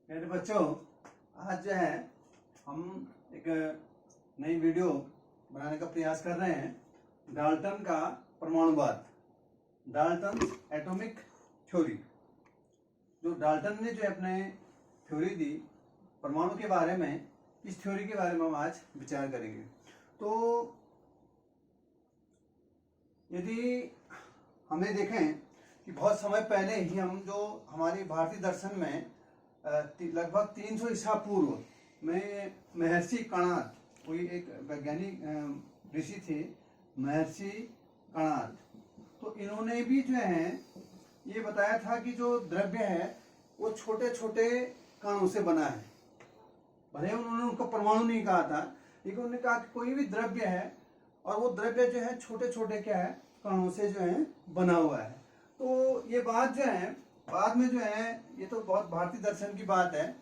मेरे बच्चों, आज जो है हम एक नई वीडियो बनाने का प्रयास कर रहे हैं। डाल्टन का परमाणुवाद, डाल्टन एटॉमिक थ्योरी। जो डाल्टन ने जो अपने थ्योरी दी परमाणु के बारे में, इस थ्योरी के बारे में हम आज विचार करेंगे। तो यदि हमें देखें कि बहुत समय पहले ही हम जो हमारी भारतीय दर्शन में लगभग 300 ईसा पूर्व में महर्षि कणाद, कोई एक वैज्ञानिक ऋषि थे महर्षि कणाद, तो इन्होंने भी जो है ये बताया था कि जो द्रव्य है वो छोटे छोटे कणों से बना है। भले उन्होंने उनको परमाणु नहीं कहा था, लेकिन उन्होंने कहा कि कोई भी द्रव्य है और वो द्रव्य जो है छोटे छोटे क्या है, कणों से जो है बना हुआ है। तो ये बात जो है बाद में जो है, ये तो बहुत भारतीय दर्शन की बात है,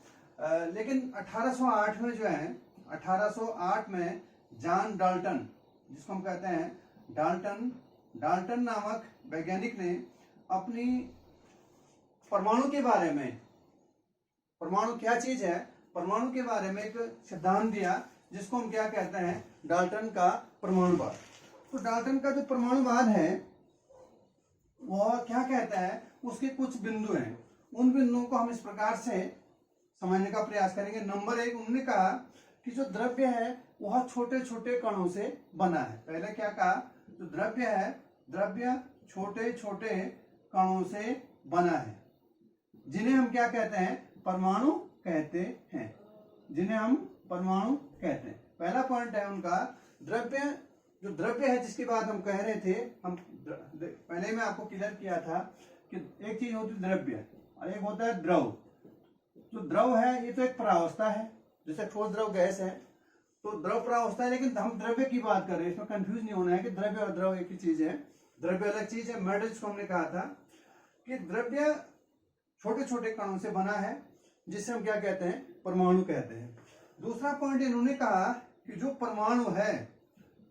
लेकिन 1808 में जो है 1808 में जॉन डाल्टन, जिसको हम कहते हैं डाल्टन नामक वैज्ञानिक ने अपनी परमाणु के बारे में, परमाणु क्या चीज है, परमाणु के बारे में एक सिद्धांत दिया जिसको हम क्या कहते हैं, डाल्टन का परमाणुवाद। तो डाल्टन का जो परमाणुवाद है वह क्या कहता है, उसके कुछ बिंदु हैं। उन बिंदुओं को हम इस प्रकार से समझने का प्रयास करेंगे। नंबर 1, उन्होंने कहा कि जो द्रव्य है वह छोटे छोटे कणों से बना है। पहले क्या कहा, जो द्रव्य है, द्रव्य छोटे छोटे कणों से बना है, जिन्हें हम क्या कहते हैं, परमाणु कहते हैं, जिन्हें हम परमाणु कहते हैं। पहला पॉइंट है उनका, द्रव्य, जो द्रव्य है जिसकी बात हम कह रहे थे, हम पहले मैं आपको क्लियर किया था कि एक चीज होती है द्रव्य और एक होता है द्रव। जो द्रव है ये तो एक परावस्था है, जैसे ठोस द्रव गैस है, तो द्रव परावस्था है, लेकिन हम द्रव्य की बात कर रहे हैं। इसमें कंफ्यूज नहीं होना है कि द्रव्य और द्रव एक ही चीज है, द्रव्य अलग चीज है। मैटर, जिसको हमने कहा था कि द्रव्य छोटे छोटे कणों से बना है, जिसे हम क्या कहते हैं, परमाणु कहते हैं। दूसरा पॉइंट इन्होंने कहा कि जो परमाणु है,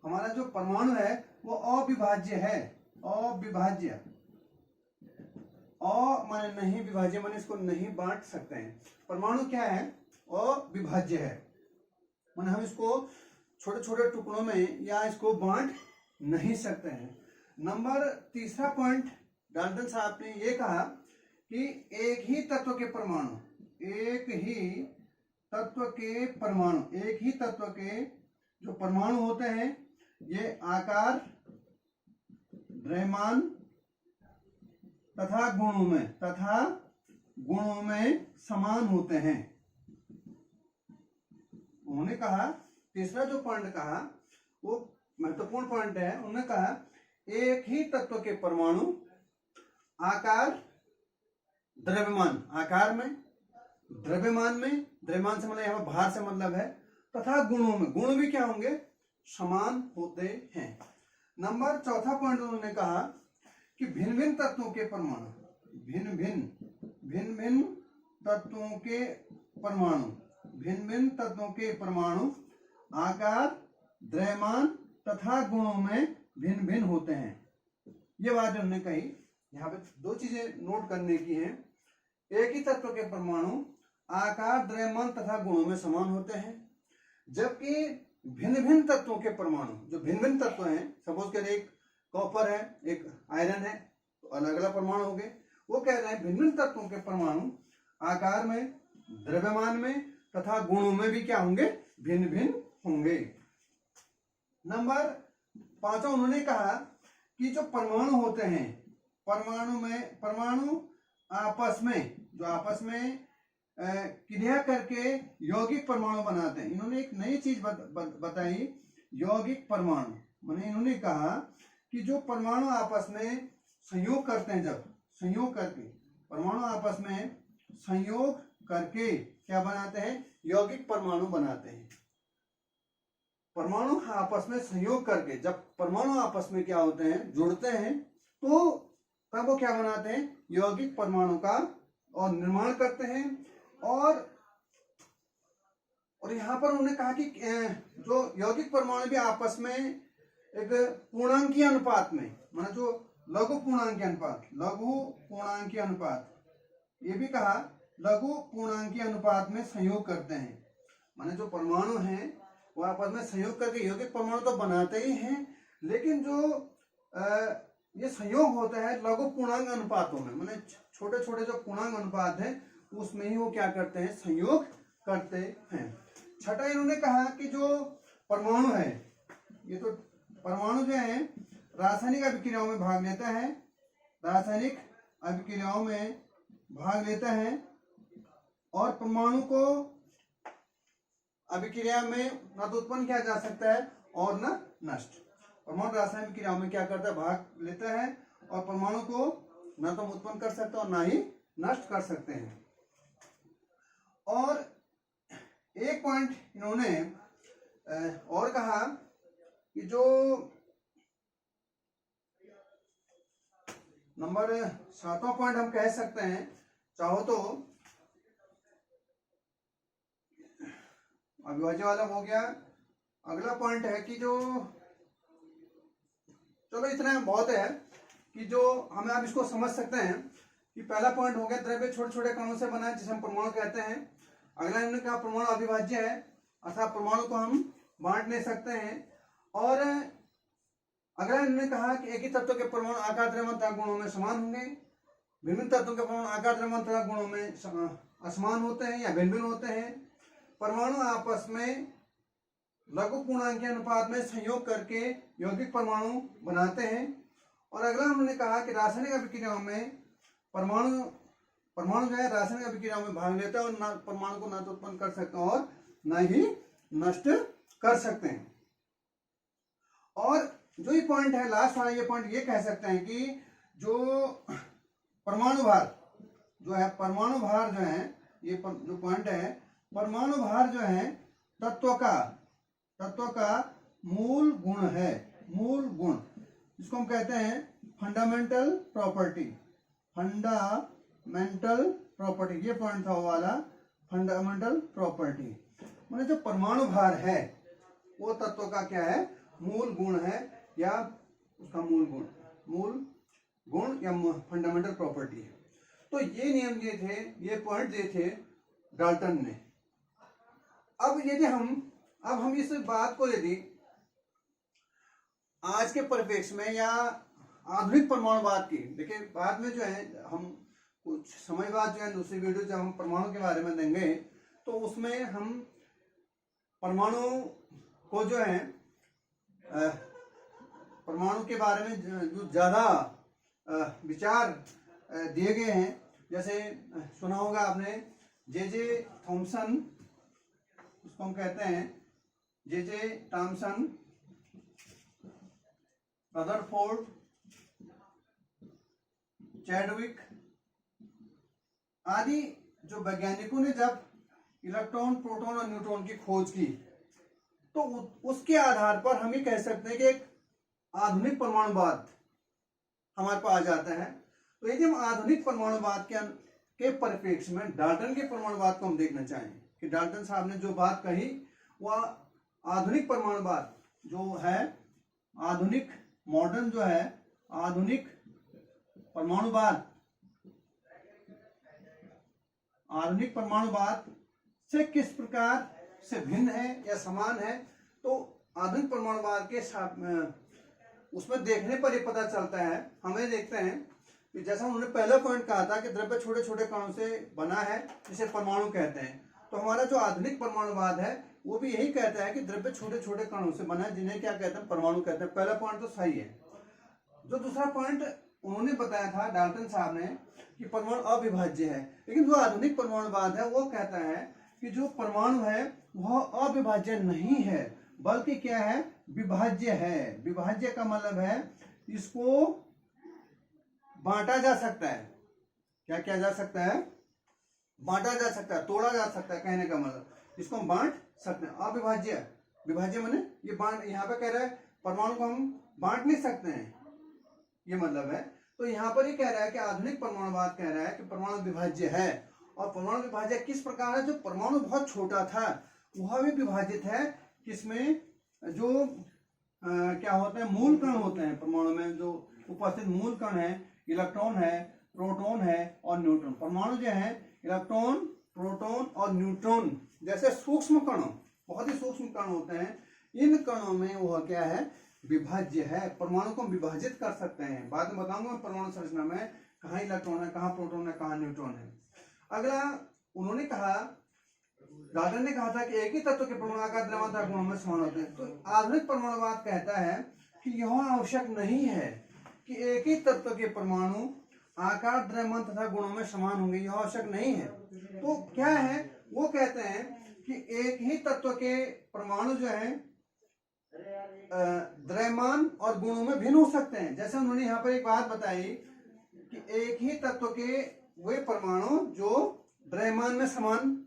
हमारा जो परमाणु है वो अविभाज्य है। अविभाज्य, माने नहीं विभाज्य, माने इसको नहीं बांट सकते हैं। परमाणु क्या है, अविभाज्य है, माने हम इसको छोटे छोटे टुकड़ों में या इसको बांट नहीं सकते हैं। नंबर तीसरा पॉइंट डाल्टन साहब ने ये कहा कि एक ही तत्व के परमाणु, एक ही तत्व के परमाणु, एक ही तत्व के जो परमाणु होते हैं ये आकार, द्रव्यमान तथा गुणों में समान होते हैं। उन्होंने कहा, तीसरा जो पॉइंट कहा वो महत्वपूर्ण पॉइंट है। उन्होंने कहा एक ही तत्व के परमाणु आकार, द्रव्यमान, आकार में, द्रव्यमान में, द्रव्यमान से मतलब यहाँ भार से मतलब है, तथा गुणों में, गुण भी क्या होंगे, समान होते हैं। नंबर चौथा पॉइंट उन्होंने कहा कि भिन्न भिन्न तत्वों के परमाणु, भिन्न भिन्न तत्वों के परमाणु, भिन्न भिन्न तत्वों के परमाणु आकार, द्रव्यमान तथा गुणों में भिन्न भिन्न होते हैं। ये बात उन्होंने कही। यहाँ पे दो चीजें नोट करने की हैं। एक ही तत्व के परमाणु आकार, द्रव्यमान तथा गुणों में समान होते हैं, जबकि भिन्न भिन्न तत्वों के परमाणु, जो भिन्न भिन्न तत्व हैं, सपोज कर एक कॉपर है, एक आयरन है, तो अलग अलग परमाणु हो गए। वो कह रहे हैं भिन्न भिन्न तत्वों के परमाणु आकार में, द्रव्यमान में तथा गुणों में भी क्या होंगे, भिन्न भिन्न होंगे। नंबर 5 उन्होंने कहा कि जो परमाणु होते हैं, परमाणु आपस में, जो आपस में क्रिया करके यौगिक परमाणु बनाते हैं। इन्होंने एक नई चीज बताई, यौगिक परमाणु। माने इन्होंने कहा कि जो परमाणु आपस में संयोग करते हैं, जब संयोग करके परमाणु आपस में संयोग करके क्या बनाते हैं, यौगिक परमाणु बनाते हैं। परमाणु आपस में संयोग करके, जब परमाणु आपस में क्या होते हैं, जुड़ते हैं, तो तब वो क्या बनाते हैं, यौगिक परमाणु का और निर्माण करते हैं। और यहां पर उन्होंने कहा कि जो यौगिक परमाणु भी आपस में एक पूर्णांकीय अनुपात में, माना जो लघु पूर्णांकीय अनुपात, ये भी कहा लघु पूर्णांकीय अनुपात में संयोग करते हैं। माने जो परमाणु हैं वो आपस में संयोग करके यौगिक परमाणु तो बनाते ही हैं, लेकिन जो ये संयोग होता है लघु पूर्णांक अनुपातों में, माने छोटे छोटे जो पूर्णांक अनुपात है उसमें ही वो क्या करते हैं, संयोग करते हैं। छठा इन्होंने कहा कि जो परमाणु है, ये तो परमाणु जो है रासायनिक अभिक्रियाओं में भाग लेता है, रासायनिक अभिक्रियाओं में भाग लेता है और परमाणु को अभिक्रिया में न तो उत्पन्न किया जा सकता है और न नष्ट। परमाणु रासायनिक क्रियाओं में क्या करता है, भाग लेता है और परमाणु को न तो उत्पन्न कर सकता और ना ही नष्ट कर सकते हैं। और एक पॉइंट इन्होंने और कहा कि जो नंबर 7वां पॉइंट हम कह सकते हैं चाहो तो, अविभाज्य वाला हो गया। अगला पॉइंट है कि जो, चलो इतना बहुत है कि जो हमें आप इसको समझ सकते हैं कि पहला पॉइंट हो गया द्रव्य छोटे छोटे कणों से बना है जिसे हम परमाणु कहते हैं। अगला इन्होंने कहा परमाणु अविभाज्य है, अर्थात परमाणु को हम बांट नहीं सकते हैं। और अगला इन्होंने कहा कि एक ही तत्व के परमाणु आकार, द्रव्यमान तथा गुणों में समान होंगे, विभिन्न तत्वों के परमाणु आकार, द्रव्यमान तथा गुणों में असमान होते हैं या भिन्न भिन्न होते हैं। परमाणु आपस में लघु पूर्णांकीय अनुपात में संयोग करके यौगिक परमाणु बनाते हैं। और अगला हमने कहा कि रासायनिक अभिक्रियाओं में परमाणु जो है रासायनिक अभिक्रियाओं में भाग लेता है और परमाणु को न तो उत्पन्न कर सकते हैं और न ही नष्ट कर सकते हैं। और जो ये पॉइंट है लास्ट वाला, ये पॉइंट ये कह सकते हैं कि जो परमाणु भार जो है, परमाणु भार जो है, ये जो पॉइंट है, परमाणु भार जो है तत्व का मूल गुण है, मूल गुण, जिसको हम कहते हैं फंडामेंटल प्रॉपर्टी। फंडामेंटल प्रॉपर्टी, ये पॉइंट था वो वाला, फंडामेंटल प्रॉपर्टी। माने जो परमाणु भार है वो तत्व का क्या है, मूल गुण है, या उसका मूल गुण या फंडामेंटल प्रॉपर्टी है। तो ये नियम दिए थे, ये पॉइंट दिए थे डाल्टन ने। अब यदि हम इस बात को यदि आज के परिप्रेक्ष्य में या आधुनिक परमाणुवाद की, देखिए बाद में जो है हम कुछ समय बाद जो है दूसरी वीडियो जब हम परमाणु के बारे में देंगे तो उसमें हम परमाणु को जो है परमाणु के बारे में जो ज्यादा विचार दिए गए हैं, जैसे सुना होगा आपने जे थॉमसन, उसको हम कहते हैं जे थॉमसन, रदरफोर्ड, चैडविक आदि जो वैज्ञानिकों ने जब इलेक्ट्रॉन, प्रोटॉन और न्यूट्रॉन की खोज की तो उसके आधार पर हम ये कह सकते हैं कि एक आधुनिक परमाणुवाद हमारे पास आ जाता है। तो यदि हम आधुनिक परमाणुवाद के परिप्रेक्ष्य में डाल्टन के परमाणुवाद को हम देखना चाहें कि डाल्टन साहब ने जो बात कही वह आधुनिक परमाणुवाद जो है, आधुनिक मॉडर्न जो है आधुनिक परमाणुवाद से किस प्रकार से भिन्न है या समान है। तो आधुनिक परमाणुवाद के उसमें देखने पर ये पता चलता है, हमें देखते हैं कि जैसा उन्होंने पहला पॉइंट कहा था कि द्रव्य छोटे छोटे कणों से बना है जिसे परमाणु कहते हैं, तो हमारा जो आधुनिक परमाणुवाद है वो भी यही कहता है कि द्रव्य छोटे छोटे कणों से बना है जिन्हें क्या कहते हैं, परमाणु कहते हैं। पहला पॉइंट तो सही है। जो दूसरा पॉइंट उन्होंने बताया था डाल्टन साहब ने कि परमाणु अविभाज्य है, लेकिन जो आधुनिक परमाणुवाद है वो कहता है कि जो परमाणु है वह अविभाज्य नहीं है बल्कि क्या है, विभाज्य है। विभाज्य का मतलब है इसको बांटा जा सकता है। क्या किया जा सकता है, बांटा जा सकता है, तोड़ा जा सकता है, कहने का मतलब इसको हम बांट सकते हैं। अविभाज्य, विभाज्य माने ये बांट, यहाँ पे कह रहा है परमाणु को हम बांट नहीं सकते हैं, ये मतलब है। तो यहाँ पर ये कह रहा है कि आधुनिक परमाणुवाद कह रहा है कि परमाणु विभाज्य है। और परमाणु विभाज्य किस प्रकार है, जो परमाणु बहुत छोटा था वह भी विभाजित है, किसमें, जो क्या होते हैं, मूल कण होते हैं परमाणु में, जो उपस्थित मूल कण है, इलेक्ट्रॉन है, प्रोटॉन है और न्यूट्रॉन। परमाणु जो है इलेक्ट्रॉन, प्रोटॉन और न्यूट्रॉन जैसे सूक्ष्म कणों, बहुत ही सूक्ष्म कण होते हैं, इन कणों में वह क्या है, विभाज्य है, परमाणु को विभाजित कर सकते हैं। बाद में बताऊंगा मैं परमाणु संरचना में कहाँ इलेक्ट्रॉन है, कहाँ प्रोटॉन है, कहाँ न्यूट्रॉन है। अगला उन्होंने कहा, डाल्टन ने कहा था कि एक ही तत्व के परमाणु आकार, द्रव्यमान तथा गुणों में समान होते हैं। तो आधुनिक परमाणुवाद कहता है कि यह आवश्यक नहीं है कि एक ही तत्व के परमाणु आकार, द्रव्यमान तथा गुणों में समान होंगे, यह आवश्यक नहीं है। तो क्या है, वो कहते हैं कि एक ही तत्व के परमाणु जो है द्रव्यमान और गुणों में भिन्न हो सकते हैं। जैसे उन्होंने यहाँ पर एक बात बताई कि एक ही तत्व के वे परमाणु जो द्रव्यमान में समान,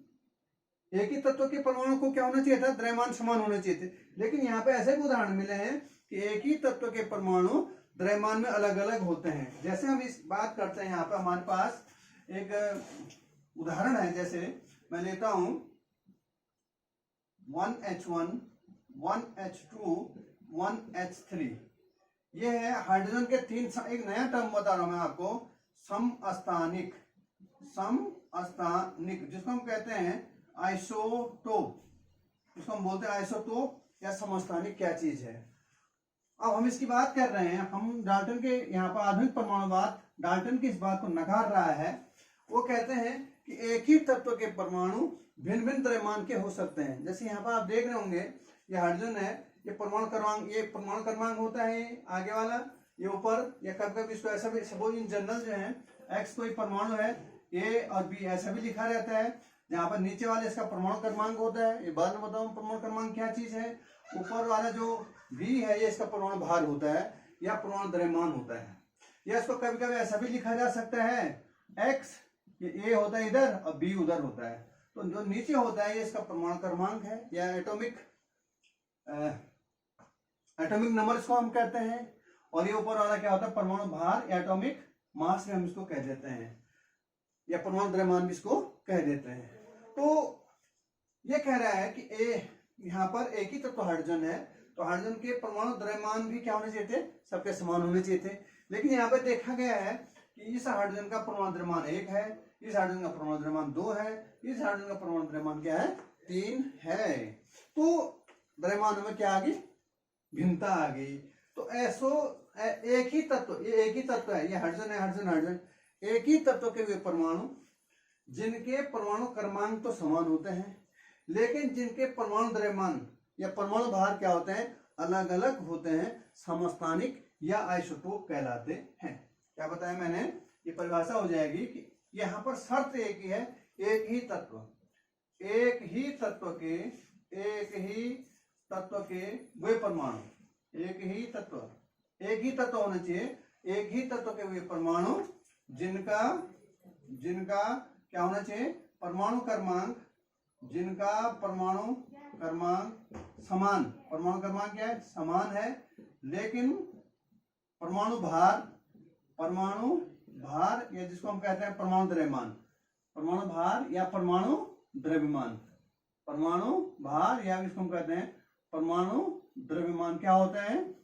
एक ही तत्व के परमाणु को क्या होना चाहिए था, द्रव्यमान समान होने चाहिए थे। लेकिन यहाँ पे ऐसे भी उदाहरण मिले हैं कि एक ही तत्व के परमाणु द्रव्यमान में अलग अलग होते हैं। जैसे हम इस बात करते हैं, यहाँ पे हमारे पास एक उदाहरण है, जैसे मैं लेता हूं 1H1, 1H2, 1H3, ये है हाइड्रोजन के तीन, एक नया टर्म बता रहा हूं मैं आपको, समस्थानिक, समस्थानिक, जिसको हम कहते हैं आइसोटोप, जिसको हम बोलते हैं आइसोटोप या समस्थानिक, क्या चीज है। अब हम इसकी बात कर रहे हैं, हम डाल्टन के यहाँ पर आधुनिक परमाणुवाद डाल्टन की इस बात को नकार रहा है। वो कहते हैं कि एक ही तत्व के परमाणु भिन्न भिन्न द्रव्यमान के हो सकते हैं। जैसे यहाँ पर आप देख रहे होंगे, ये हाइड्रोजन है, ये परमाणु क्रमांक, ये परमाणु क्रमांक होता है आगे वाला, ये ऊपर, या कभी कभी इसको ऐसा भी, सपोज इन जनरल जो है एक्स कोई परमाणु है, ए और बी ऐसा भी लिखा रहता है, जहाँ पर नीचे वाले इसका परमाणु क्रमांक होता है, ये बाद में बताऊं परमाणु क्रमांक क्या चीज है। ऊपर वाला जो बी है, ये इसका परमाणु भार होता है या परमाणु द्रव्यमान होता है। या इसको कभी कभी ऐसा भी लिखा जा सकता है, एक्स, ये ए होता है इधर और बी उधर होता है। तो जो नीचे होता है ये इसका परमाणु क्रमांक है या एटॉमिक नंबर इसको हम कहते हैं, और ये ऊपर वाला क्या होता है, परमाणु भार या एटॉमिक मास में हम इसको कह देते हैं, या परमाणु द्रव्यमान भी इसको कह देते हैं। तो ये कह रहा है कि यहाँ पर एक ही तत्व हाइड्रोजन है, तो हाइड्रोजन के परमाणु द्रव्यमान भी क्या होने चाहिए थे, सबके समान होने चाहिए थे। लेकिन यहाँ पे देखा गया है कि इस हाइड्रोजन का परमाणु द्रव्यमान 1 है, इस हाइड्रोजन का परमाणु द्रव्यमान 2 है, इस हाइड्रोजन का परमाणु द्रव्यमान क्या है, 3 है। तो द्रव्यमानों में क्या आ गई, भिन्नता आ गई। तो ऐसो एक ही तत्व, ये एक ही तत्व है, ये हाइड्रोजन है, हाइड्रोजन हाइड्रोजन, एक ही तत्व के वे परमाणु जिनके परमाणु क्रमांक तो समान होते हैं, लेकिन जिनके परमाणु द्रव्यमान या परमाणु भार क्या होते हैं, अलग अलग होते हैं, समस्थानिक या आइसोटोप कहलाते हैं। क्या बताया मैंने, ये परिभाषा हो जाएगी कि यहाँ पर शर्त एक ही है, एक ही तत्व, एक ही तत्व के, एक ही तत्व के वे परमाणु, एक ही तत्व होना चाहिए, एक ही तत्व के वे परमाणु जिनका क्या होना चाहिए, परमाणु क्रमांक, जिनका परमाणु क्रमांक समान, परमाणु क्रमांक क्या है, समान है, लेकिन परमाणु भार या जिसको हम कहते हैं परमाणु द्रव्यमान, परमाणु भार या परमाणु द्रव्यमान, परमाणु भार या जिसको हम कहते हैं परमाणु द्रव्यमान क्या होते हैं,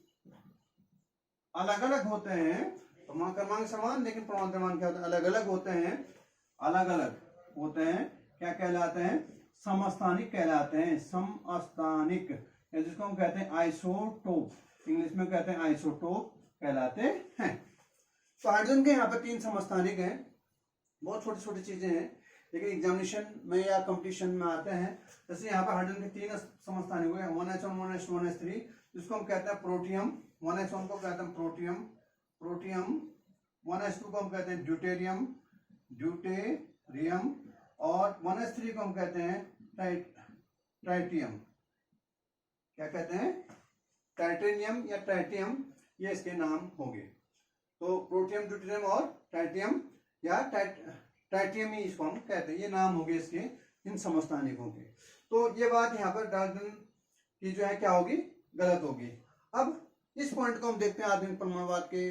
अलग अलग होते हैं। परमाणु क्रमांक समान, लेकिन परमाणु द्रव्यमान क्या होता है, अलग अलग होते हैं, अलग अलग होते हैं। क्या कहलाते हैं, समस्थानिक कहलाते हैं, समस्थानिक, या जिसको हम कहते हैं आइसोटोप, इंग्लिश में कहते हैं आइसोटोप कहलाते हैं। तो हाइड्रोजन के यहाँ पे 3 समस्थानिक हैं, बहुत छोटी छोटी चीजें हैं, लेकिन एग्जामिनेशन में या कंपटीशन में आते हैं। जैसे यहाँ पे हाइड्रोजन के 3 समस्थानिक हुए, 1H1, 1H2, 1H3, जिसको हम कहते हैं प्रोटियम। 1H1 को कहते हैं प्रोटियम, 1H2 को हम कहते हैं ड्यूटेरियम, और 1H3 को हम कहते हैं ट्राइटियम। क्या कहते हैं, टाइटेनियम या ट्राइटियम, ये इसके नाम होंगे। तो प्रोटियम, ड्यूटेरियम और ट्राइटियम या ट्राइटियम ही इसको हम कहते हैं, ये नाम होंगे इसके, इन समस्थानिकों के। तो ये बात यहाँ पर डाल्टन की जो है क्या होगी, गलत होगी। अब इस पॉइंट को हम देखते हैं आधुनिक परमाणुवाद के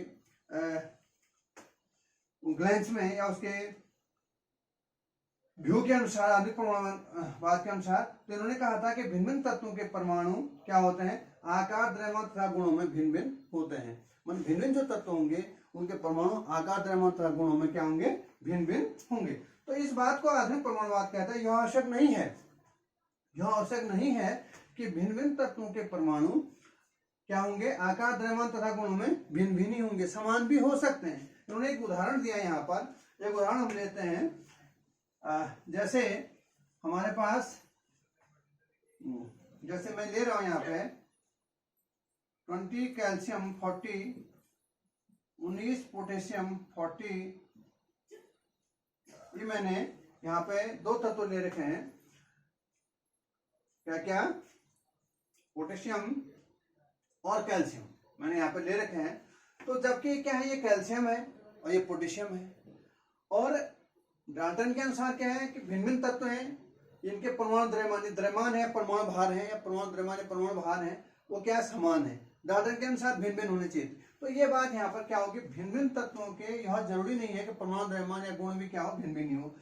ग्लेंस में या उसके व्यू के अनुसार, आधुनिक परमाणुवाद के अनुसार। तो इन्होंने कहा था कि भिन्न भिन्न तत्वों के परमाणु क्या होते हैं, आकार, द्रव्यमान तथा गुणों में भिन्न भिन्न होते हैं। मतलब भिन्न भिन्न जो तत्व होंगे उनके परमाणु आकार, द्रव्यमान तथा गुणों में क्या होंगे, भिन्न भिन्न होंगे। तो इस बात को आधुनिक परमाणुवाद कहता है। यह आवश्यक नहीं है, यह आवश्यक नहीं है कि भिन्न भिन्न तत्वों के परमाणु क्या होंगे, आकार, द्रव्यमान तथा गुणों में भिन्न भिन्न ही होंगे, समान भी हो सकते हैं। उन्होंने एक उदाहरण दिया यहाँ पर, एक उदाहरण हम लेते हैं। जैसे हमारे पास, जैसे मैं ले रहा हूं यहाँ पे 20 कैल्शियम 40, 19 पोटेशियम 40, ये मैंने यहाँ पे दो तत्व ले रखे हैं, क्या क्या, पोटेशियम और कैल्शियम मैंने यहाँ पे ले रखे हैं। तो जबकि क्या है, ये कैल्शियम है और ये पोटेशियम है, और डाल्टन के अनुसार क्या है कि भिन्न भिन्न तत्व हैं, इनके परमाणु द्रव्यमान है, परमाणु भार है, या परमाणु द्रव्यमान है, परमाणु भार है, वो क्या समान है, डाल्टन के अनुसार भिन्न भिन्न होने चाहिए। तो ये बात यहाँ पर क्या होगी, भिन्न भिन्न तत्वों के, यह जरूरी नहीं है कि परमाणु द्रव्यमान या गुण भी क्या हो, भिन्न भिन्न हो।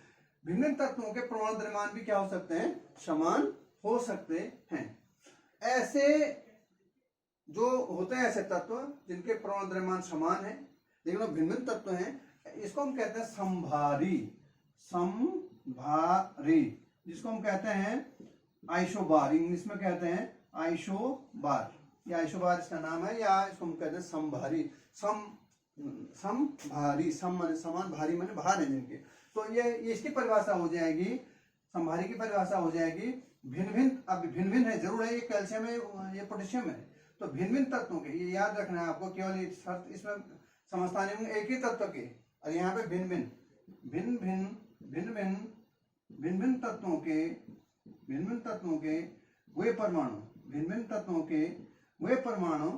भिन्न भिन्न तत्वों के परमाणु द्रव्यमान भी क्या हो सकते हैं, समान हो सकते हैं। ऐसे जो होते हैं ऐसे तत्व जिनके परमाणु द्रव्यमान समान है लेकिन वो भिन्न भिन्न तत्व हैं, इसको हम कहते हैं समभारी, समभारी, जिसको हम कहते हैं आइसोबार, इंग्लिश में कहते हैं आइसोबार, या आइसोबार इसका नाम है, या इसको हम कहते हैं समभारी। समभारी, सम माने समान, भारी माने भार है जिनके, तो ये इसकी परिभाषा हो जाएगी, समभारी की परिभाषा हो जाएगी भिन्न भिन्न। अब भिन्न भिन्न है, जरूर है, ये कैल्शियम है, ये पोटेशियम है, तो भिन्न भिन्न तत्वों के, ये याद रखना है आपको, केवल ये शर्त इसमें समझता नहीं, एक ही तत्व के, और यहाँ पे भिन्न भिन्न भिन्न भिन्न भिन्न भिन्न भिन्न भिन्न तत्वों के, भिन्न भिन्न तत्वों के वे परमाणु, भिन्न भिन्न तत्वों के वे परमाणु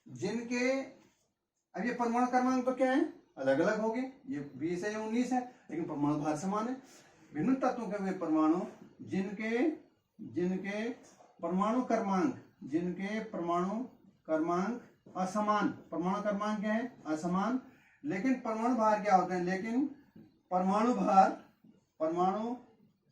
जिनके, अब ये परमाणु क्रमांक तो क्या है, अलग अलग हो गए, ये 20 है, 19 है, लेकिन परमाणु भार समान है। भिन्न तत्वों के वे परमाणु जिनके परमाणु क्रमांक, जिनके परमाणु क्रमांक असमान, परमाणु क्रमांक क्या है, असमान, लेकिन परमाणु भार क्या होते हैं, लेकिन परमाणु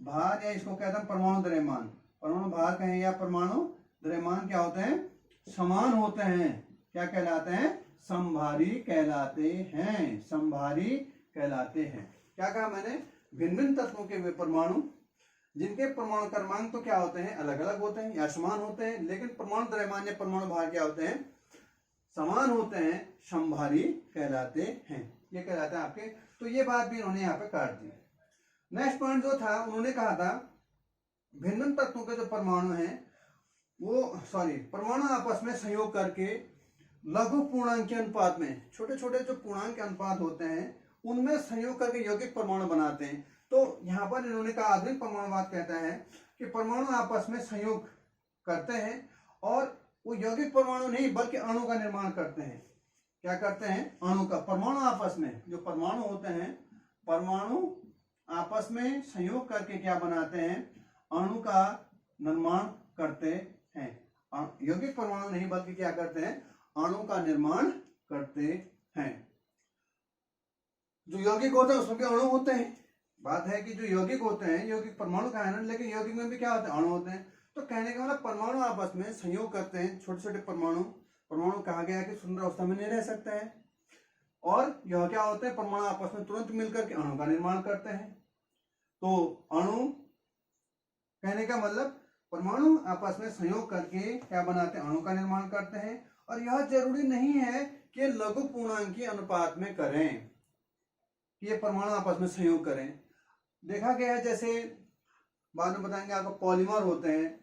भार, या इसको कहते हैं परमाणु द्रव्यमान, परमाणु भार कहें या परमाणु द्रव्यमान क्या होते हैं, समान होते हैं, क्या कहलाते हैं, समभारी कहलाते हैं, समभारी कहलाते हैं। क्या कहा मैंने, भिन्न भिन्न तत्वों के वे परमाणु जिनके परमाणु क्रमांक तो क्या होते हैं, अलग अलग होते हैं या समान होते हैं, लेकिन परमाणु द्रव्यमान या परमाणु भार क्या होते हैं, समान होते हैं, समभारी कहलाते हैं, ये कहलाते हैं आपके। तो ये बात भी उन्होंने यहाँ पे काट दी। नेक्स्ट पॉइंट जो था, उन्होंने कहा था भिन्न भिन्न तत्वों के जो परमाणु हैं वो, परमाणु आपस में संयोग करके लघु पूर्णांक के अनुपात में, छोटे छोटे जो पूर्णांक के अनुपात होते हैं उनमें संयोग करके यौगिक परमाणु बनाते हैं। तो यहाँ पर इन्होंने कहा, आधुनिक परमाणुवाद कहता है कि परमाणु आपस में संयोग करते हैं और वो यौगिक परमाणु नहीं बल्कि अणु का निर्माण करते हैं। क्या करते हैं, अणु का, परमाणु आपस में, जो परमाणु होते हैं, परमाणु आपस में संयोग करके क्या बनाते हैं, अणु का निर्माण करते हैं। यौगिक परमाणु नहीं बल्कि क्या करते हैं, अणु का निर्माण करते हैं। जो यौगिक होते हैं उसमें भी अणु होते हैं। बात है कि जो यौगिक होते हैं, यौगिक परमाणु का है ना, लेकिन यौगिक में भी क्या होते हैं, अणु होते हैं। तो कहने का मतलब परमाणु आपस में संयोग करते हैं, छोटे छोटे परमाणु, परमाणु कहा गया कि सुंदर अवस्था में नहीं रह सकते हैं, और यह क्या होते हैं, परमाणु आपस में तुरंत मिलकर के अणु का निर्माण करते हैं। तो अणु कहने का मतलब परमाणु आपस में संयोग करके क्या बनाते हैं, अणु का निर्माण करते हैं। और यह जरूरी नहीं है कि लघु पूर्णांकी अनुपात में करें, कि ये परमाणु आपस में संयोग करें। देखा गया है, जैसे बाद में बताएंगे आपको, पॉलीमर होते हैं,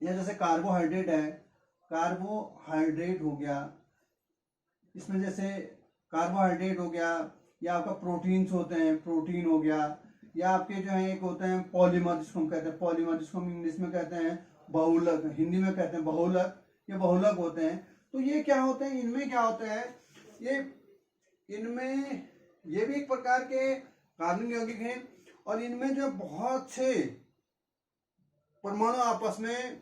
या जैसे कार्बोहाइड्रेट है, कार्बोहाइड्रेट हो गया, इसमें जैसे कार्बोहाइड्रेट हो गया, या आपका प्रोटीन्स होते हैं, प्रोटीन हो गया, या आपके जो है एक होते हैं पॉलीमर, जिसको हम कहते हैं पॉलीमर, जिसको हम इंग्लिश में कहते हैं बहुलक, हिंदी में कहते हैं बहुलक, ये बहुलक होते हैं। तो ये क्या होते हैं, इनमें क्या होता है, इनमें ये भी एक प्रकार के कार्बनिक यौगिक हैं, और इनमें जो बहुत से परमाणु आपस में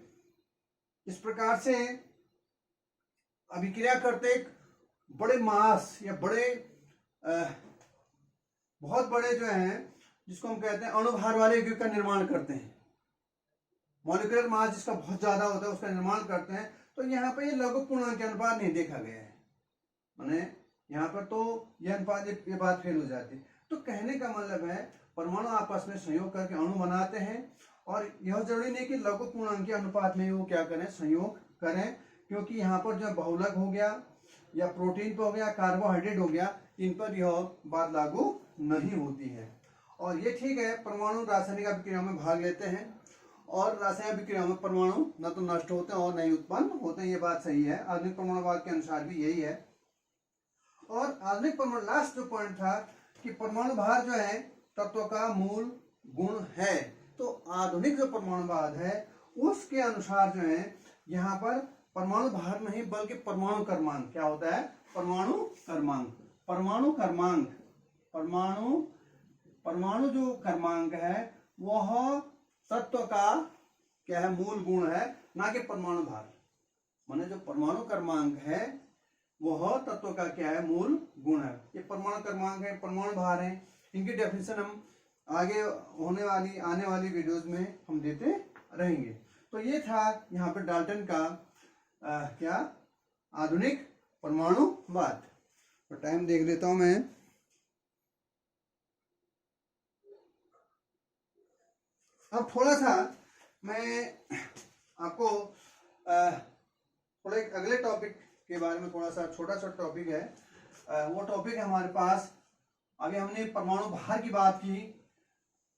इस प्रकार से अभिक्रिया करते, एक बड़े मास या बड़े बहुत बड़े जो हैं, जिसको हम कहते हैं अणुभार वाले यौगिक का निर्माण करते हैं, मॉलिक्यूलर मास जिसका बहुत ज्यादा होता है उसका निर्माण करते हैं। तो यहाँ पे ये लघु पूर्णांक अनुपात नहीं देखा गया है, माने यहाँ पर तो यह अनुपात, ये बात फेल हो जाती है। तो कहने का मतलब है परमाणु आपस में संयोग करके अणु बनाते हैं, और यह जरूरी नहीं कि लघु पूर्णांक अनुपात में वो क्या करें, संयोग करें, क्योंकि यहाँ पर जो बहुलक हो गया या प्रोटीन पे हो गया, कार्बोहाइड्रेट हो गया, इन पर यह बात लागू नहीं होती है। और ये ठीक है, परमाणु रासायनिक अभिक्रिया में भाग लेते हैं, और रासायनिक अभिक्रिया में परमाणु न तो नष्ट होते हैं और नहीं उत्पन्न होते हैं, ये बात सही है। आधुनिक परमाणुवाद के अनुसार भी यही है। और आधुनिक परमाणु, लास्ट जो पॉइंट था कि परमाणु भार जो है तत्व का मूल गुण है, तो आधुनिक जो परमाणुवाद है उसके अनुसार जो है यहाँ पर परमाणु भार नहीं बल्कि परमाणु क्रमांक क्या होता है, परमाणु क्रमांक। परमाणु क्रमांक, परमाणु जो क्रमांक है वह तत्व का क्या है, मूल गुण है, ना कि परमाणु भार। माने जो परमाणु क्रमांक है वह तत्व का क्या है, मूल गुण है। ये परमाणु क्रमांक है, परमाणु भार है, इनकी डेफिनेशन हम आगे आने वाली वीडियोस में हम देते रहेंगे। तो ये था यहाँ पे डाल्टन का क्या, आधुनिक परमाणुवाद। तो टाइम देख लेता हूं मैं। अब थोड़ा सा मैं आपको थोड़ा एक अगले टॉपिक के बारे में, थोड़ा सा छोटा सा टॉपिक है, वो टॉपिक है हमारे पास। अभी हमने परमाणु भार की बात की,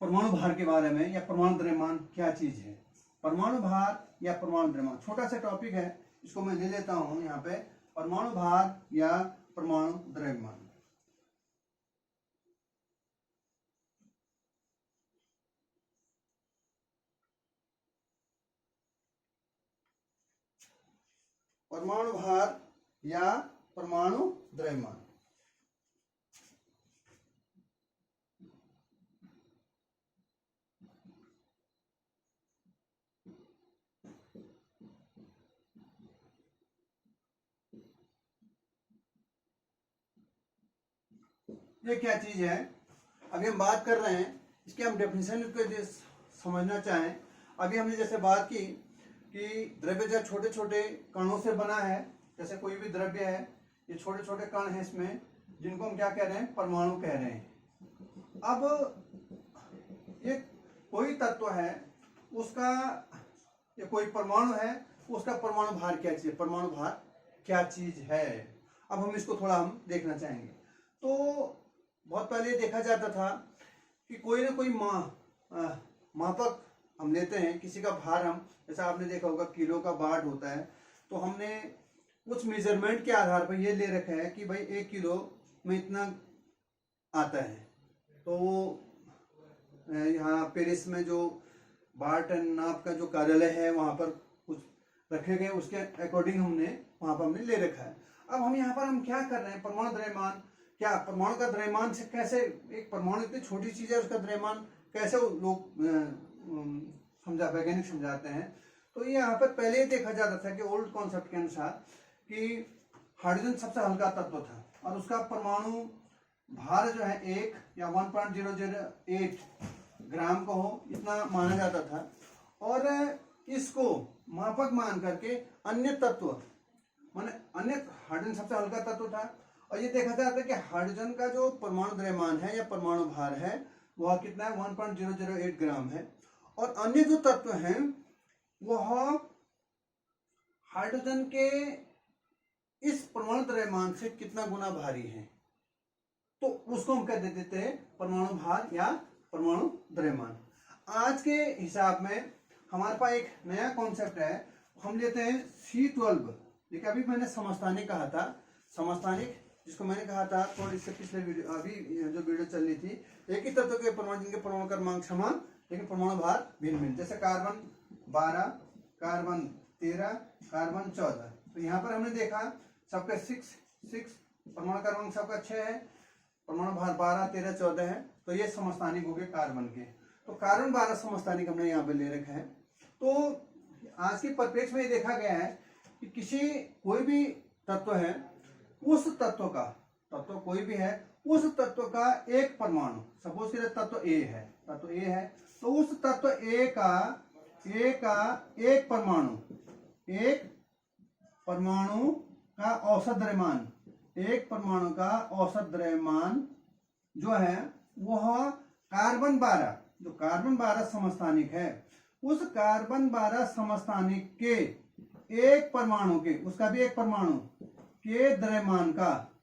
परमाणु भार के बारे में, या परमाणु द्रव्यमान क्या चीज है, परमाणु भार या परमाणु द्रव्यमान, छोटा सा टॉपिक है, इसको मैं ले लेता हूं यहाँ पे, परमाणु भार या परमाणु द्रव्यमान। परमाणु भार या परमाणु द्रव्यमान। ये क्या चीज है, अभी हम बात कर रहे हैं, इसके हम डेफिनेशन को समझना चाहें। अभी हमने जैसे बात की कि द्रव्य जब छोटे छोटे कणों से बना है, जैसे कोई भी द्रव्य है, ये छोटे छोटे कण हैं इसमें, जिनको हम क्या कह रहे हैं, परमाणु कह रहे हैं। अब ये कोई तत्व है, उसका, ये कोई परमाणु है, उसका परमाणु भार क्या चीज है, परमाणु भार क्या चीज है, अब हम इसको थोड़ा हम देखना चाहेंगे। तो बहुत पहले देखा जाता था कि कोई ना कोई मापक हम लेते हैं, किसी का भार हम, जैसा आपने देखा होगा किलो का बाट होता है, तो हमने कुछ मेजरमेंट के आधार पर ये ले रखा है कि भाई 1 किलो में इतना आता है। तो यहाँ पेरिस में जो बाट एंड नाप का जो कार्यालय है वहाँ पर कुछ रखे गए, उसके अकॉर्डिंग हमने वहाँ पर हमने ले रखा है। अब हम यहाँ पर हम क्या कर रहे हैं, परमाणु द्रव्यमान, क्या परमाणु का द्रव्यमान से कैसे, एक परमाणु इतनी छोटी चीज है, उसका द्रव्यमान कैसे लोग वैज्ञानिक समझाते हैं। तो ये यहाँ पर पहले ही देखा जाता था कि ओल्ड कॉन्सेप्ट के अनुसार कि हाइड्रोजन सबसे हल्का तत्व था, और उसका परमाणु भार जो है 1 या 1.008 ग्राम का हो, इतना माना जाता था। और इसको मापक मान करके अन्य तत्व, माने अन्य, हाइड्रोजन सबसे हल्का तत्व था, और ये देखा जाता है कि हाइड्रोजन का जो परमाणु द्रव्यमान है या परमाणु भार है वह कितना है, 1.008 ग्राम है, और अन्य जो तत्व हैं वह हाइड्रोजन के इस परमाणु द्रव्यमान से कितना गुना भारी है, तो उसको हम कह देते हैं परमाणु भार या परमाणु द्रव्यमान। आज के हिसाब में हमारे पास एक नया कॉन्सेप्ट है, हम लेते हैं C12। देखिए अभी मैंने समस्थानिक कहा था, समस्थानिक जिसको मैंने कहा था थोड़ी इससे पिछले वीडियो, अभी जो वीडियो चल रही थी, एक ही तत्व के परमाणु जिनके परमाणु क्रमांक समान लेकिन परमाणु भार भिन्न भिन्न, जैसे कार्बन 12, कार्बन 13, कार्बन 14। तो यहाँ पर हमने देखा सबका 6 परमाणु क्रमांक सबका 6 है, परमाणु भार 12, 13, 14 है, तो ये समस्थानिक हो गए कार्बन के। तो कार्बन 12 समस्थानिक हमने यहाँ पे ले रखा है। तो आज के परिप्रेक्ष्य में ये देखा गया है कि किसी कोई भी तत्व है, उस तत्व का, तत्व कोई भी है, उस तत्व का एक परमाणु, सपोज करें तत्व ए है, तत्व ए है, तो उस तत्व ए का एक परमाणु का औसत द्रव्यमान, एक परमाणु का औसत द्रव्यमान जो है वह कार्बन 12, जो कार्बन 12 समस्थानिक है, उस कार्बन 12 समस्थानिक के एक परमाणु के, उसका भी एक परमाणु के द्रव्यमान का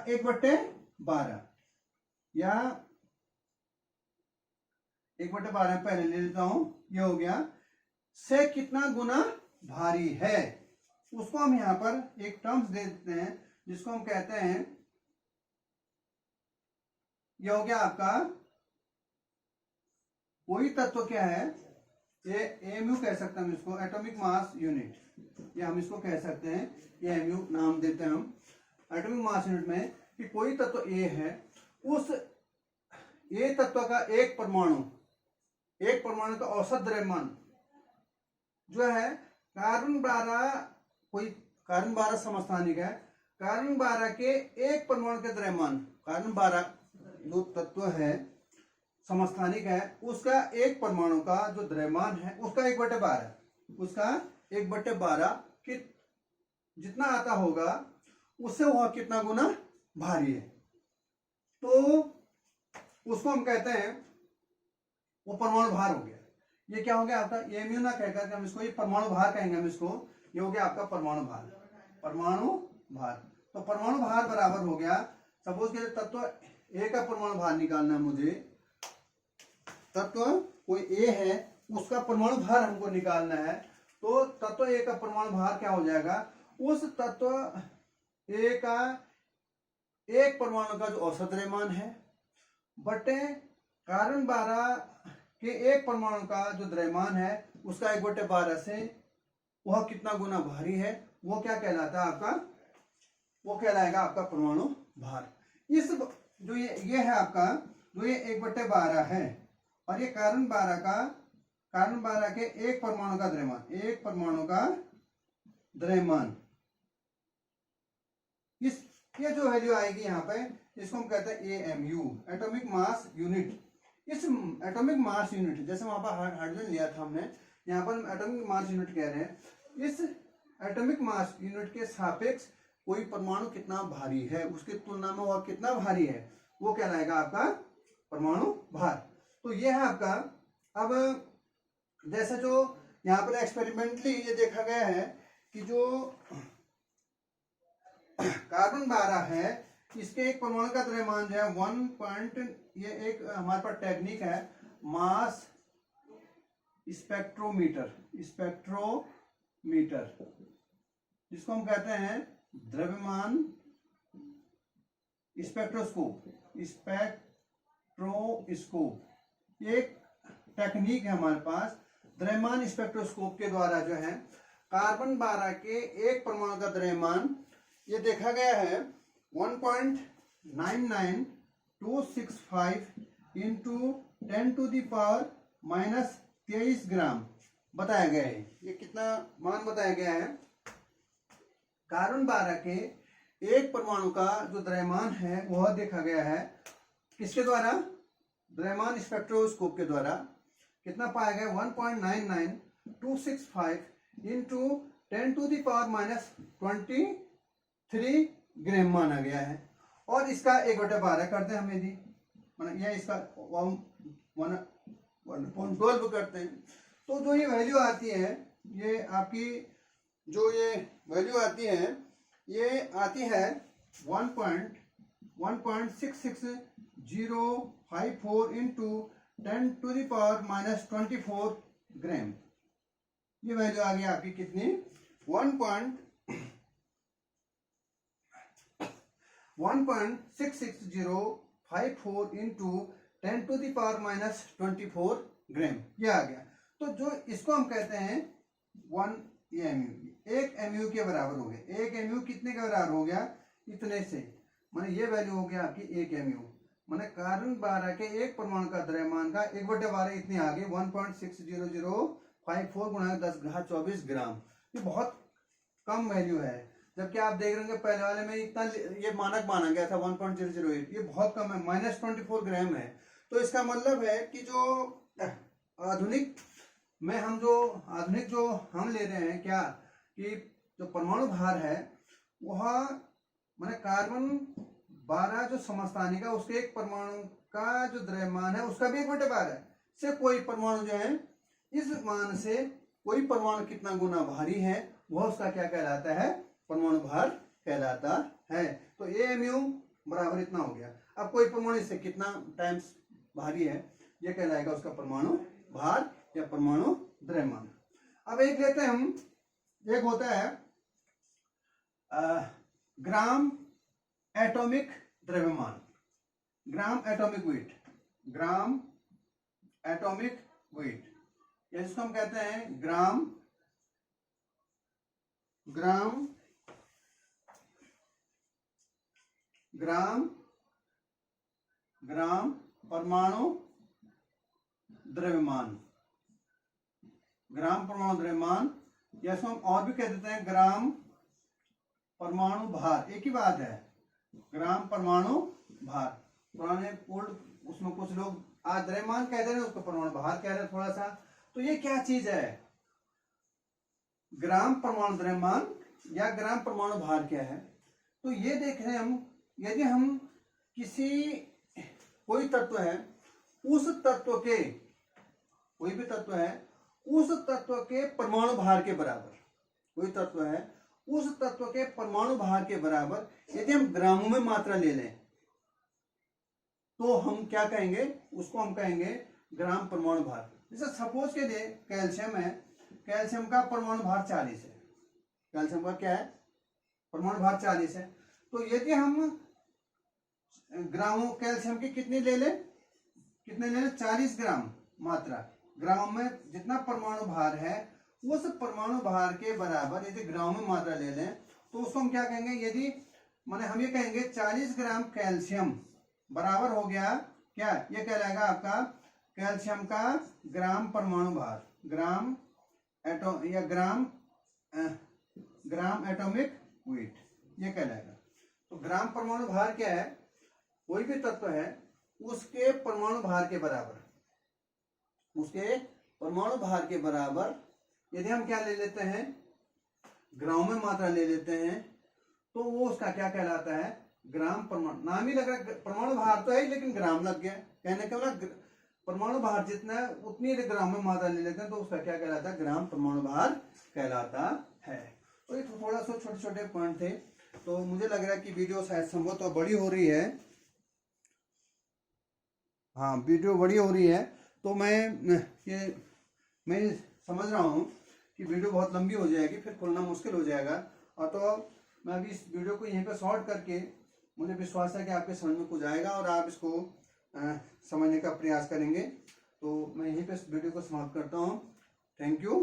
1/12 या 1/12 पहले ले लेता हूं, ये हो गया, से कितना गुना भारी है, उसको हम यहां पर एक टर्म्स दे देते हैं जिसको हम कहते हैं, ये हो गया आपका, कोई तत्व क्या है, एमयू कह सकते हैं हम इसको, एटॉमिक मास यूनिट, ये हम इसको कह सकते हैं, ये एमयू नाम देते हैं हम एटॉमिक मास यूनिट में, कि कोई तत्व ए है, उस ए तत्व का एक परमाणु का औसत द्रव्यमान जो है, कार्बन 12, कोई कार्बन 12 समस्थानिक है, कार्बन 12 के एक परमाणु के द्रव्यमान, कार्बन 12 जो तत्व है समस्थानिक है, उसका एक परमाणु का जो द्रव्यमान है उसका 1/12, उसका 1/12 कि जितना आता होगा उससे वह कितना गुना भारी है, तो उसको हम कहते हैं, वो परमाणु भार हो गया। ये क्या हो गया आपका, एमयू ना कहकर हम इसको, ये परमाणु भार कहेंगे हम इसको, ये हो गया आपका परमाणु भार। तो परमाणु भार बराबर हो गया, सपोज के तत्व ए का परमाणु भार निकालना है मुझे, तत्व कोई ए है उसका परमाणु भार हमको निकालना है, तो तत्व ए का परमाणु भार क्या हो जाएगा, उस तत्व ए का एक परमाणु का जो औसत द्रव्यमान है बटे कार्बन 12 के एक परमाणु का जो द्रव्यमान है उसका 1/12 से वह कितना गुना भारी है, वो क्या कहलाता है आपका, वो कहलाएगा आपका परमाणु भार। इस जो ये है आपका, जो ये 1/12 है, और ये कार्बन 12 के एक परमाणु का द्रव्यमान, इस ये जो वैल्यू आएगी यहाँ पे, इसको हम कहते हैं एएमयू, एटॉमिक मास यूनिट। इस एटॉमिक मास यूनिट, जैसे वहां पर हाइड्रोजन लिया था हमने, यहाँ पर हम एटॉमिक मास यूनिट कह रहे हैं, इस एटॉमिक मास यूनिट के सापेक्ष कोई परमाणु कितना भारी है, उसकी तुलना में वह कितना भारी है, वो कहलाएगा आपका परमाणु भार। तो ये है आपका। अब जैसे जो यहाँ पर एक्सपेरिमेंटली ये देखा गया है कि जो कार्बन 12 है, इसके एक परमाणु का द्रव्यमान जो है 1. ये एक हमारे पास टेक्निक है, मास स्पेक्ट्रोमीटर, जिसको हम कहते हैं द्रव्यमान स्पेक्ट्रोस्कोप, एक टेक्निक है हमारे पास। द्रव्यमान स्पेक्ट्रोस्कोप के द्वारा जो है कार्बन 12 के एक परमाणु का द्रव्यमान ये देखा गया है 1.99265 इंटू 10⁻⁻23 ग्राम बताया गया है। ये कितना मान बताया गया है, कार्बन 12 के एक परमाणु का जो द्रव्यमान है वह देखा गया है किसके द्वारा, द्रव्यमान स्पेक्ट्रोस्कोप के द्वारा। कितना पाया गया, 1.99265 इंटू 10⁻⁻23 ग्राम माना गया है। और इसका 1/12 करते हैं हम, यदि या इसका 1/12 करते हैं, तो जो ये वैल्यू आती है, ये आपकी जो ये वैल्यू आती है, ये आती है 1.16654 इंटू 10⁻⁻24 ग्राम। ये वैल्यू आ गई आपकी कितनी, 1.66054 इंटू 10⁻⁻24 ग्राम, ये आ गया। तो जो इसको हम कहते हैं 1 एमयू, 1 एमयू के बराबर हो गया। 1 एमयू कितने के बराबर हो गया, इतने से, माने ये वैल्यू हो गया आपकी 1 एमयू, माने कार्बन 12 के एक परमाणु का द्रव्यमान का 1/12 इतने आ गए 1.60054 गुणा 10⁻24 ग्राम। ये बहुत कम वैल्यू है, जबकि आप देख रहे होंगे पहले वाले में इतना ये मानक माना गया था 1.008, ये बहुत कम है, -24 ग्राम है। तो इसका मतलब है कि जो आधुनिक जो हम ले रहे हैं क्या, कि जो परमाणु भार है वह माने कार्बन 12 जो समस्थानिक है उसके एक परमाणु का जो द्रव्यमान है उसका भी 1/12 है। से कोई परमाणु जो है इस मान से कोई परमाणु कितना गुना भारी है वह उसका क्या कहलाता है, परमाणु भार कहलाता है। तो AMU बराबर इतना हो गया। अब कोई परमाणु इससे कितना टाइम्स भारी है यह कहलाएगा उसका परमाणु भार या परमाणु द्रव्यमान। अब एक लेते हैं हम, एक होता है ग्राम एटॉमिक द्रव्यमान, gram atomic weight, gram atomic weight, या जिसको हम कहते हैं ग्राम ग्राम ग्राम ग्राम परमाणु द्रव्यमान, ग्राम परमाणु द्रव्यमान, या इसको हम और भी कह देते हैं ग्राम परमाणु भार। एक ही बात है, ग्राम परमाणु भार। पुराने ओल्ड उसमें कुछ लोग आज द्रव्यमान कह रहे हैं, उसको परमाणु भार कह रहे हैं थोड़ा सा। तो ये क्या चीज है, ग्राम परमाणु द्रव्यमान या ग्राम परमाणु भार क्या है? तो ये देख रहे हैं हम, यदि हम किसी कोई तत्व है उस तत्व के, कोई भी तत्व है उस तत्व के परमाणु भार के बराबर, कोई तत्व है उस तत्व के परमाणु भार के बराबर यदि हम ग्रामों में मात्रा ले लें तो हम क्या कहेंगे, उसको हम कहेंगे ग्राम परमाणु भार। जैसे सपोज के लिए कैल्शियम है, कैल्शियम का परमाणु भार 40 है, कैल्शियम का क्या है, परमाणु भार 40 है। तो यदि हम ग्रामों कैल्शियम की कितनी ले लें, 40 ग्राम मात्रा, ग्राम में जितना परमाणु भार है उस परमाणु भार के बराबर यदि ग्राम में मात्रा ले लें तो उसको हम क्या कहेंगे, यदि माने हम ये कहेंगे 40 ग्राम कैल्शियम बराबर हो गया क्या, ये कहलाएगा आपका कैल्शियम का ग्राम परमाणु भार, ग्राम ग्राम एटॉमिक वेट, ये कहलाएगा। तो ग्राम परमाणु भार क्या है, कोई भी तत्व है उसके परमाणु भार के बराबर, उसके परमाणु भार के बराबर यदि हम क्या ले लेते हैं, ग्राम में मात्रा ले लेते हैं तो वो उसका क्या कहलाता है, ग्राम परमाणु। नाम ही लग रहा है, परमाणु भार तो है लेकिन ग्राम लग गया, कहने का मतलब परमाणु भार जितना है उतनी ग्राम में मात्रा ले लेते हैं तो उसका क्या कहलाता है, ग्राम परमाणु भार कहलाता है। तो ये थोड़ा सा छोटे छोटे पॉइंट थे। तो मुझे लग रहा है कि वीडियो शायद संभव तो बड़ी हो रही है, हाँ वीडियो बड़ी हो रही है। तो मैं समझ रहा हूँ कि वीडियो बहुत लंबी हो जाएगी, फिर खोलना मुश्किल हो जाएगा। और तो मैं अभी इस वीडियो को यहीं पे शॉर्ट करके, मुझे विश्वास है कि आपके समझ में कुछ आएगा और आप इसको समझने का प्रयास करेंगे। तो मैं यहीं पे इस वीडियो को समाप्त करता हूँ। Thank you.